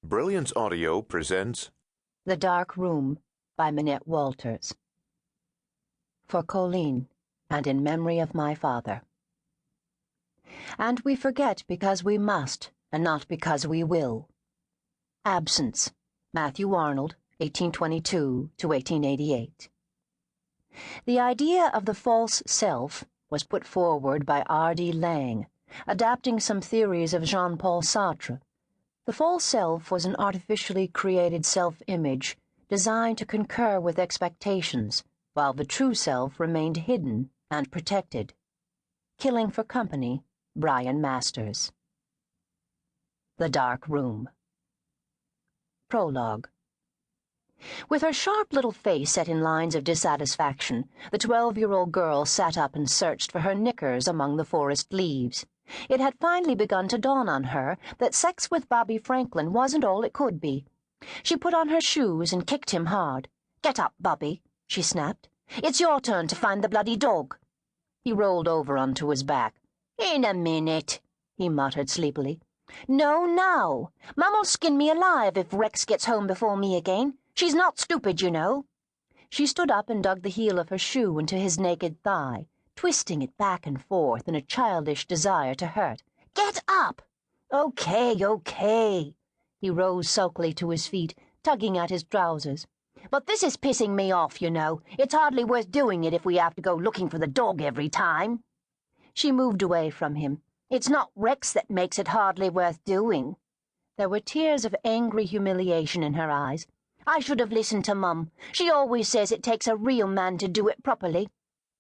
Brilliance Audio presents The Dark Room by Minette Walters. For Colleen, and in memory of my father. And we forget because we must, and not because we will. Absence. Matthew Arnold, 1822 to 1888. The idea of the false self was put forward by R.D. Laing, adapting some theories of Jean-Paul Sartre. The false self was an artificially created self-image designed to concur with expectations, while the true self remained hidden and protected. Killing for Company, Brian Masters. The Dark Room. Prologue. With her sharp little face set in lines of dissatisfaction, the 12-year-old girl sat up and searched for her knickers among the forest leaves. It had finally begun to dawn on her that sex with Bobby Franklin wasn't all it could be. She put on her shoes and kicked him hard. "Get up, Bobby," she snapped. "It's your turn to find the bloody dog." He rolled over onto his back. "In a minute," he muttered sleepily. "No, now. Mum'll skin me alive if Rex gets home before me again. She's not stupid, you know." She stood up and dug the heel of her shoe into his naked thigh, twisting it back and forth in a childish desire to hurt. "Get up!" Okay. He rose sulkily to his feet, tugging at his trousers. "But this is pissing me off, you know. It's hardly worth doing it if we have to go looking for the dog every time." She moved away from him. "It's not Rex that makes it hardly worth doing." There were tears of angry humiliation in her eyes. "I should have listened to Mum. She always says it takes a real man to do it properly."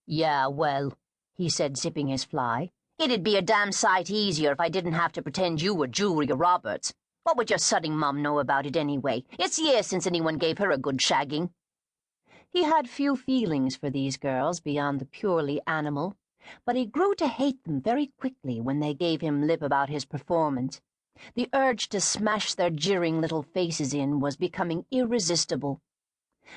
"Yeah, well," he said, zipping his fly, "it'd be a damn sight easier if I didn't have to pretend you were Julia Roberts. What would your sudding Mum know about it anyway? It's years since anyone gave her a good shagging." He had few feelings for these girls beyond the purely animal, but he grew to hate them very quickly when they gave him lip about his performance. The urge to smash their jeering little faces in was becoming irresistible.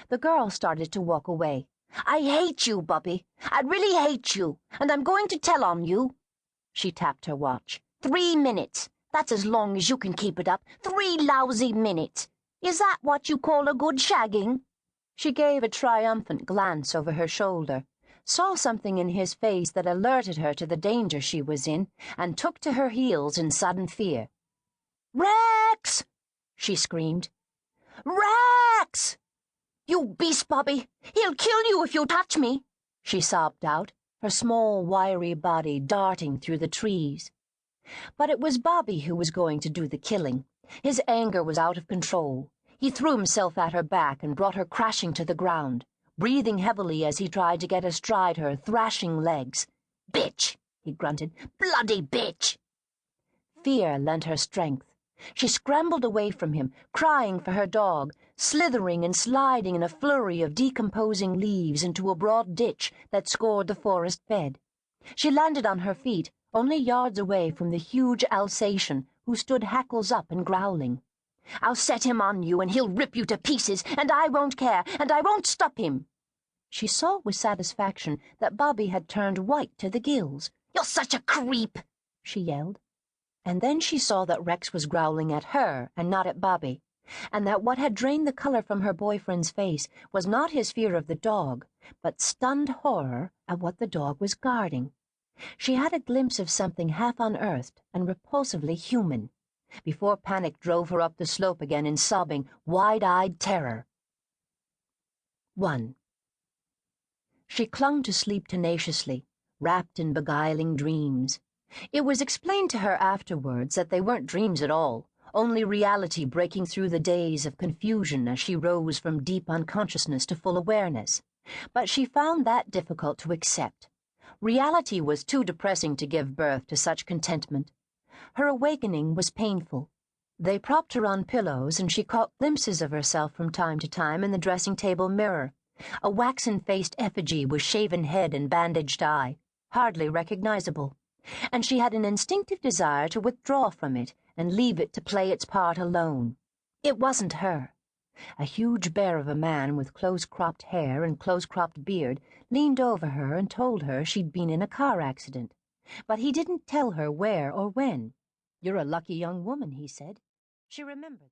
The girl started to walk away. "I hate you, Bobby. I really hate you, and I'm going to tell on you." She tapped her watch. 3 minutes. That's as long as you can keep it up. 3 lousy minutes. Is that what you call a good shagging?" She gave a triumphant glance over her shoulder, saw something in his face that alerted her to the danger she was in, and took to her heels in sudden fear. "Rex!" she screamed. "Rex! You beast, Bobby! He'll kill you if you touch me!" she sobbed out, her small, wiry body darting through the trees. But it was Bobby who was going to do the killing. His anger was out of control. He threw himself at her back and brought her crashing to the ground, breathing heavily as he tried to get astride her thrashing legs. "Bitch!" he grunted. "Bloody bitch!" Fear lent her strength. She scrambled away from him, crying for her dog, slithering and sliding in a flurry of decomposing leaves into a broad ditch that scored the forest bed. She landed on her feet, only yards away from the huge Alsatian, who stood hackles up and growling. "I'll set him on you, and he'll rip you to pieces, and I won't care, and I won't stop him." She saw with satisfaction that Bobby had turned white to the gills. "You're such a creep!" she yelled. And then she saw that Rex was growling at her and not at Bobby, and that what had drained the color from her boyfriend's face was not his fear of the dog, but stunned horror at what the dog was guarding. She had a glimpse of something half unearthed and repulsively human, before panic drove her up the slope again in sobbing, wide-eyed terror. 1. She clung to sleep tenaciously, wrapped in beguiling dreams. It was explained to her afterwards that they weren't dreams at all, only reality breaking through the days of confusion as she rose from deep unconsciousness to full awareness. But she found that difficult to accept. Reality was too depressing to give birth to such contentment. Her awakening was painful. They propped her on pillows, and she caught glimpses of herself from time to time in the dressing-table mirror, a waxen-faced effigy with shaven head and bandaged eye, hardly recognizable. And she had an instinctive desire to withdraw from it and leave it to play its part alone. It wasn't her. A huge bear of a man with close-cropped hair and close-cropped beard leaned over her and told her she'd been in a car accident. But he didn't tell her where or when. "You're a lucky young woman," he said. She remembered.